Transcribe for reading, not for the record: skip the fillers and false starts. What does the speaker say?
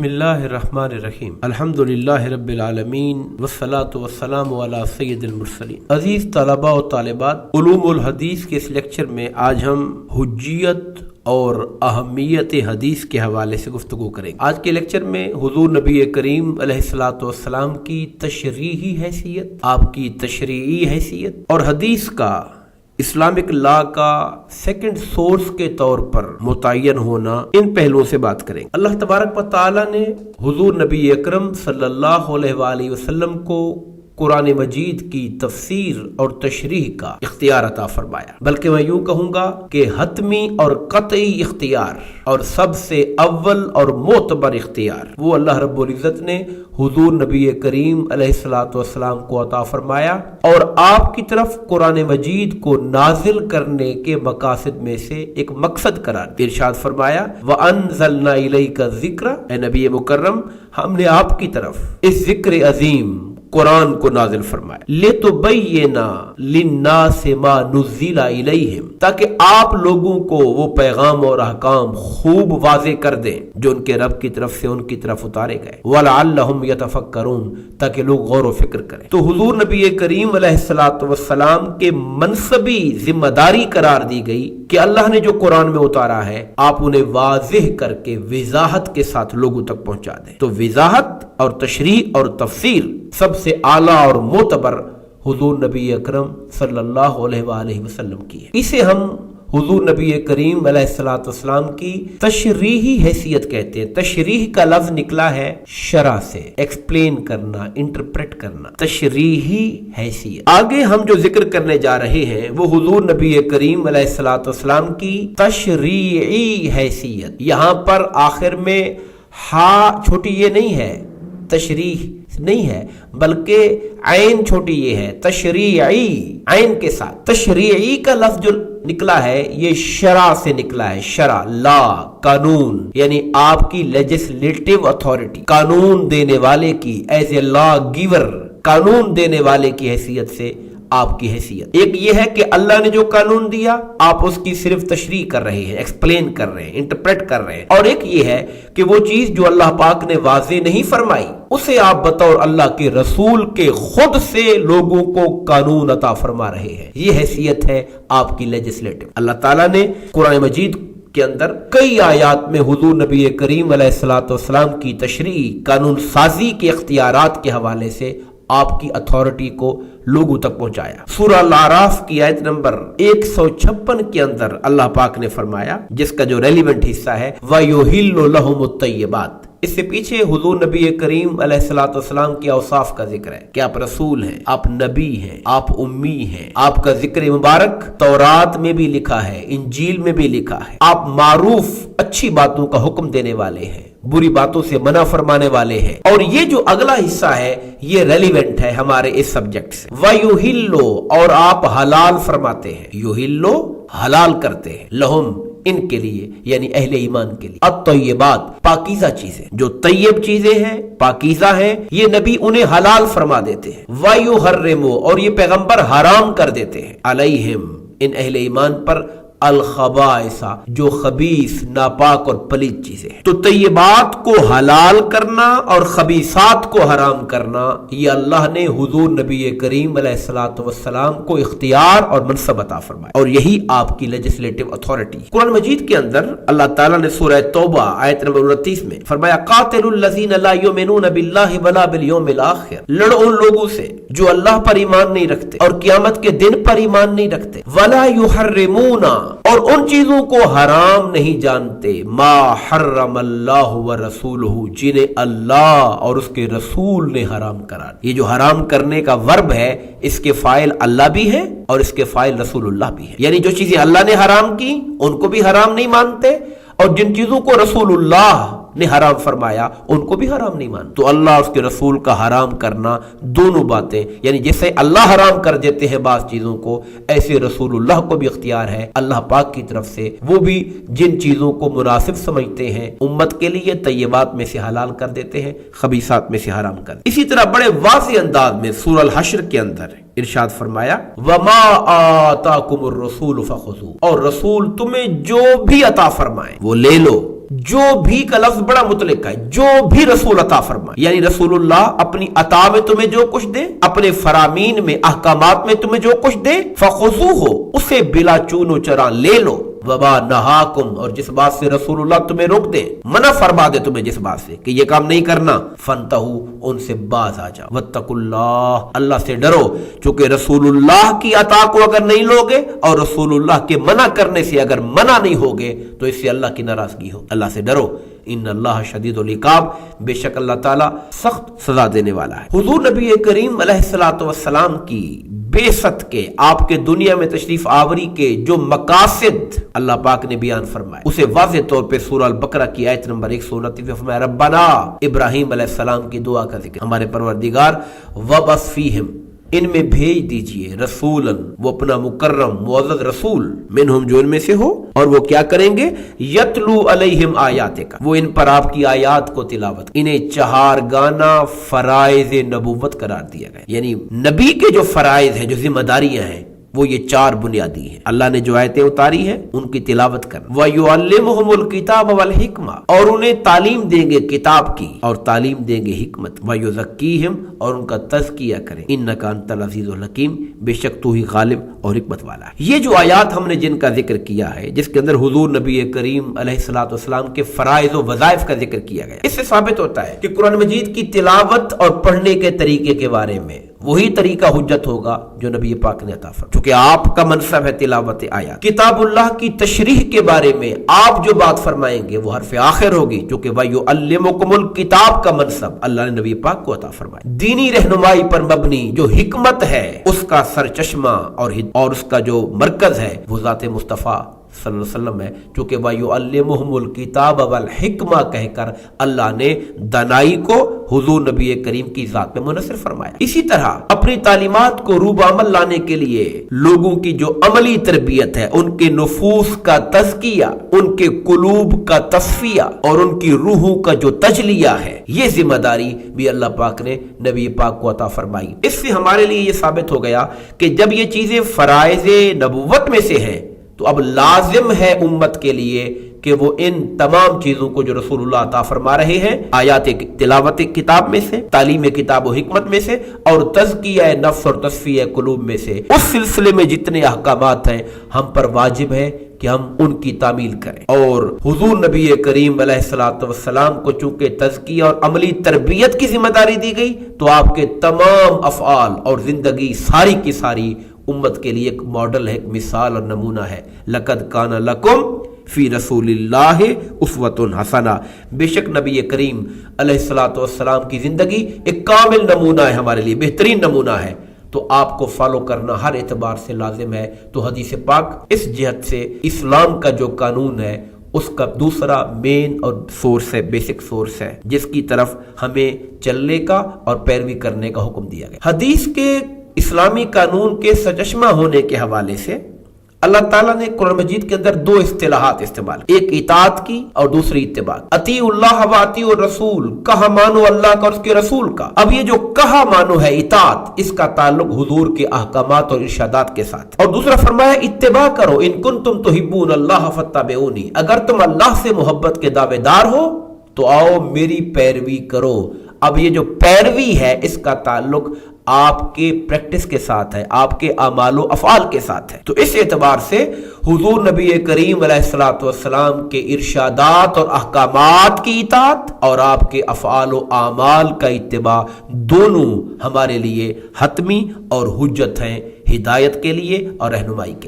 बिस्मिल्लाह अर्रहमान अर्रहीम अल्हम्दुलिल्लाह रब्बिल आलमीन वस्सलातु वस्सलामु अला सय्यिदिल मुरसलीन। अजीज तलबा और तालिबात, उलूमुल हदीस के इस लेक्चर में आज हम हुज्जियत और अहमियत हदीस के हवाले से गुफ्तगू करेंगे। आज के लेक्चर में हुजूर नबी करीम अलैहिस्सलातु वस्सलाम की तशरीही हैसियत, आपकी तशरीही हैसियत और हदीस का इस्लामिक लॉ का सेकंड सोर्स के तौर पर मुतय्यन होना, इन पहलुओं से बात करेंगे। अल्लाह तबारक व तआला ने हुजूर नबी अकरम सल्लल्लाहु अलैहि वसल्लम को कुरान मजीद की तफसीर और तशरीह का इख्तियार अता फरमाया, बल्कि मैं यूं कहूंगा कि हतमी और कतई इख्तियार और सबसे अव्वल और मोतबर इख्तियार वो अल्लाह रब्बुल इज्जत ने हुजूर नबी करीम अलैहिस्सलातु वस्सलाम को अता फरमाया और आपकी तरफ कुरान मजीद को नाजिल करने के मकासद में से एक मकसद करार इरशाद फरमाया, व अनज़लना इलैका ज़िक्रा, ए नबी मुकर्रम, हमने आपकी तरफ इस जिक्र अजीम कुरान को नाजिल फरमाया, लितुबय्यिना लिन्नासि मा नुज़्ज़िला इलैहिम, ताकि आप लोगों को वो पैगाम और अहकाम खूब वाज़े कर दें जो उनके रब की तरफ से उनकी तरफ उतारे गए, वलअल्लहुम यतफक्करून, ताकि लोग गौर व फिक्र करें। तो हुजूर नबी करीम अलैहिस्सलातु वस्सलाम के मनसबी जिम्मेदारी करार दी गई कि अल्लाह ने जो कुरान में उतारा है आप उन्हें वाज़ेह करके विजाहत के साथ लोगों तक पहुंचा दें। तो विजाहत और तशरीह और तफसीर सबसे आला और मोतबर हुजूर नबी अकरम सल्लल्लाहु अलैहि वसल्लम की है। इसे हम हुजूर नबी करीम अलैहिस्सलातु वस्सलाम की तशरीही हैसियत कहते हैं। तशरीह का लफ्ज निकला है शरा से, एक्सप्लेन करना, इंटरप्रेट करना, तशरीही हैसियत। आगे हम जो जिक्र करने जा रहे हैं वो हुजूर नबी करीम अलैहिस्सलातु वस्सलाम की तशरीही हैसियत। यहाँ पर आखिर में हा छोटी ये नहीं है, तशरीह नहीं है, बल्कि आइन छोटी ये है, तशरीई आइन के साथ। तशरीई का लफ्ज जो निकला है ये शरा से निकला है, शरा ला कानून, यानी आपकी लेजिस्लेटिव अथॉरिटी, कानून देने वाले की, एज ए लॉ गिवर, कानून देने वाले की हैसियत से आपकी हैसियत। एक ये है कि अल्लाह ने जो कानून दिया आप उसकी सिर्फ तशरीह कर रहे हैं, एक्सप्लेन कर रहे हैं, इंटरप्रेट कर रहे हैं। और एक ये है कि वो चीज जो अल्लाह पाक ने वाज़े नहीं फरमाई उसे आप बतौर अल्लाह के रसूल के खुद से लोगों को कानून अता फरमा रहे हैं। ये हैसियत है आपकी लेजिस्लेटिव। अल्लाह ताला ने कुरान मजीद के अंदर कई आयात में हुजूर नबी करीम अलैहिस्सलातु वस्सलाम की तशरीह, कानून साजी के इख्तियारात के हवाले से आपकी अथॉरिटी को लोगों तक पहुंचाया। सूरह अल-आराफ की आयत नंबर 156 के अंदर अल्लाह पाक ने फरमाया, जिसका जो रेलिवेंट हिस्सा है, वयुहिल्लु लहुमुत तय्यबात, इससे पीछे हुजूर नबी करीम अलैहिस्सलातु वस्सलाम के औसाफ का जिक्र है कि आप रसूल हैं, आप नबी हैं, आप उम्मी हैं। आपका जिक्र मुबारक तौरात में भी लिखा है, इंजील में भी लिखा है। आप मारूफ अच्छी बातों का हुक्म देने वाले हैं, बुरी बातों से मना फरमाने वाले हैं। और ये जो अगला हिस्सा है ये रेलिवेंट है हमारे इस सब्जेक्ट से। वयुहिल्लो, और आप हलाल फरमाते हैं, युहिल्लो हलाल करते हैं, लहुम इनके लिए, यानी अहले ईमान के लिए, अत्तय्यबात पाकीज़ा चीजें, जो तय्यब चीजें हैं, पाकीज़ा हैं, ये नबी उन्हें हलाल फरमा देते हैं। वयुहर्रिमु, और ये पैगंबर हराम कर देते हैं, अलैहिम इन अहले ईमान पर, अल खबाइसा, जो खबीस नापाक और पलीद चीजें। तो तय्यबात को हलाल करना और खबीसात को हराम करना, ये अल्लाह ने हुजूर नबी करीम अलैहिस्सलातु वस्सलाम को इख्तियार और मनसब अता फरमाया, और यही आपकी लेजिस्लेटिव अथॉरिटी। कुरान मजीद के अंदर अल्लाह ताला ने सूरह तौबा आयत नंबर 29 में फरमाया, कातिलुल लज़ीना ला युमिनूना बिल्लाहि वला बिल यौमिल आखिर, लड़ो उन लोगों से जो अल्लाह पर ईमान नहीं रखते और क़यामत के दिन पर ईमान नहीं रखते, वला युहर्रिमूना, और उन चीजों को हराम नहीं जानते, मा हर्रमल्लाहु व रसूलुहु, जिन्हें अल्लाह और उसके रसूल ने हराम करार। ये जो हराम करने का वर्ब है इसके फाइल अल्लाह भी है और इसके फाइल रसूलुल्लाह भी है, यानी जो चीजें अल्लाह ने हराम की उनको भी हराम नहीं मानते और जिन चीजों को रसूलुल्लाह ने हराम फरमाया उनको भी हराम नहीं मानते। तो अल्लाह उसके रसूल का हराम करना, दोनों बातें, यानी जैसे अल्लाह हराम कर देते हैं बास चीजों को, ऐसे रसूलुल्लाह को भी इख्तियार है अल्लाह पाक की तरफ से, वो भी जिन चीजों को मुनासिब समझते हैं उम्मत के लिए तय्यबात में से हलाल कर देते हैं, खबीसात में से हराम कर। इसी तरह बड़े वाज़ेह अंदाज में सूरह अल हश्र के अंदर इरशाद फरमाया, वमा आताकुमुर रसूल फखुज़ू, और रसूल तुम्हें जो भी अता फरमाए वो ले लो, جو بھی کا لفظ بڑا مطلق ہے، جو بھی رسول عطا فرمائے، یعنی رسول اللہ اپنی عطا میں تمہیں جو کچھ دے، اپنے فرامین میں احکامات میں تمہیں جو کچھ دے، فخذوہ، اسے بلا چون و چرا لے لو، وما نہاکم، اور جس بات سے رسول اللہ تمہیں روک دے، منع فرما دے تمہیں جس بات سے کہ یہ کام نہیں کرنا، فانتہو، ان سے باز آ جاؤ، واتقوا اللہ، اللہ سے ڈرو، چونکہ رسول اللہ کی عطا کو اگر نہیں لوگے اور رسول اللہ کے منع کرنے سے اگر منع نہیں ہوگے تو اس سے اللہ کی ناراضگی ہو، اللہ سے ڈرو، ان اللہ شدید العقاب، بے شک اللہ تعالیٰ سخت سزا دینے والا ہے۔ حضور نبی کریم علیہ الصلوۃ والسلام کی بعثت کے، آپ کے دنیا میں تشریف آوری کے جو مقاصد اللہ پاک نے بیان فرمائے، اسے واضح طور پہ سورہ البقرہ کی آیت نمبر 129 میں فرمایا، ربنا، ابراہیم علیہ السلام کی دعا کا ذکر، ہمارے پروردگار، وبعث فیہم، ان میں بھیج دیجئے، رسولا، وہ اپنا مکرم معزز رسول، منہم، جو ان میں سے ہو، اور وہ کیا کریں گے، یتلو علیہم آیاتک، وہ ان پر آپ کی آیات کو تلاوت، انہیں چہارگانہ فرائض نبوت قرار دیا گیا، یعنی نبی کے جو فرائض ہیں، جو ذمہ داریاں ہیں، وہ یہ چار بنیادی ہیں، اللہ نے جو آیتیں اتاری ہیں ان کی تلاوت کرنا، وَيُعَلِّمُهُمُ الْكِتَابَ وَالْحِكْمَةَ، اور انہیں تعلیم دیں گے کتاب کی اور تعلیم دیں گے حکمت، وَيُزَكِّيهِمْ، اور ان کا تزکیہ کریں، إِنَّكَ أَنْتَ الْعَزِيزُ الْحَكِيمُ، بے شک تو ہی غالب اور حکمت والا ہے۔ یہ جو آیات ہم نے جن کا ذکر کیا ہے، جس کے اندر حضور نبی کریم علیہ الصلوۃ والسلام کے فرائض و وظائف کا ذکر کیا گیا، اس سے ثابت ہوتا ہے کہ قرآن مجید کی تلاوت اور پڑھنے کے طریقے کے بارے میں وہی طریقہ حجت ہوگا جو نبی پاک نے عطا فرمایا، چونکہ آپ کا منصب ہے تلاوت آیات۔ کتاب اللہ کی تشریح کے بارے میں آپ جو بات فرمائیں گے وہ حرف آخر ہوگی، چونکہ وَيُعَلِّمُكُمُ الْكِتَاب کا منصب اللہ نے نبی پاک کو عطا فرمایا۔ دینی رہنمائی پر مبنی جو حکمت ہے، اس کا سرچشمہ اور اس کا جو مرکز ہے وہ ذات مصطفیٰ صلی اللہ علیہ وسلم ہے، چونکہ وَيُعَلِّمُهُمُ الْكِتَابَ وَالْحِكْمَةَ کہہ کر اللہ نے دانائی کو حضور نبی کریم کی ذات میں منحصر فرمایا۔ اسی طرح اپنی تعلیمات کو روب عمل لانے کے لیے لوگوں کی جو عملی تربیت ہے، ان کے نفوس کا تزکیہ، ان کے قلوب کا تصفیہ اور ان کی روحوں کا جو تجلیہ ہے، یہ ذمہ داری بھی اللہ پاک نے نبی پاک کو عطا فرمائی۔ اس سے ہمارے لیے یہ ثابت ہو گیا کہ جب یہ چیزیں فرائض نبوت میں سے ہیں تو اب لازم ہے امت کے لیے کہ وہ ان تمام چیزوں کو جو رسول اللہ عطا فرما رہے ہیں، آیات تلاوت کتاب میں سے، تعلیم کتاب و حکمت میں سے، اور تزکیہ نفس اور تصفیہ قلوب میں سے، اس سلسلے میں جتنے احکامات ہیں ہم پر واجب ہے کہ ہم ان کی تعمیل کریں۔ اور حضور نبی کریم علیہ الصلوۃ والسلام کو چونکہ تزکیہ اور عملی تربیت کی ذمہ داری دی گئی، تو آپ کے تمام افعال اور زندگی ساری کی ساری امت کے لیے ایک ماڈل ہے، ایک مثال اور نمونہ ہے۔ لَقَدْ كَانَ لَكُمْ فی رسول اللہ اسوۃ حسنہ، بے شک نبی کریم علیہ الصلوۃ والسلام کی زندگی ایک کامل نمونہ ہے، ہمارے لیے بہترین نمونہ ہے، تو آپ کو فالو کرنا ہر اعتبار سے لازم ہے۔ تو حدیث پاک اس جہت سے اسلام کا جو قانون ہے اس کا دوسرا مین اور سورس ہے، بیسک سورس ہے، جس کی طرف ہمیں چلنے کا اور پیروی کرنے کا حکم دیا گیا۔ حدیث کے اسلامی قانون کے سرچشمہ ہونے کے حوالے سے اللہ تعالیٰ نے قرآن مجید کے اندر دو اصطلاحات استعمال، ایک اطاعت کی اور دوسری اتباع۔ اطیعوا اللہ و اطیعوا الرسول، کہا مانو اللہ کا اور اس کے رسول کا۔ اب یہ جو کہا مانو ہے اطاعت، اس کا تعلق حضور کے احکامات اور ارشادات کے ساتھ، اور دوسرا فرمایا اتباع کرو، ان کنتم تحبون اللہ فاتبعونی، اگر تم اللہ سے محبت کے دعوے دار ہو تو آؤ میری پیروی کرو۔ اب یہ جو پیروی ہے اس کا تعلق آپ کے پریکٹس کے ساتھ ہے، آپ کے اعمال و افعال کے ساتھ ہے۔ تو اس اعتبار سے حضور نبی کریم علیہ الصلوۃ والسلام کے ارشادات اور احکامات کی اطاعت اور آپ کے افعال و اعمال کا اتباع دونوں ہمارے لیے حتمی اور حجت ہیں، ہدایت کے لیے اور رہنمائی کے لیے۔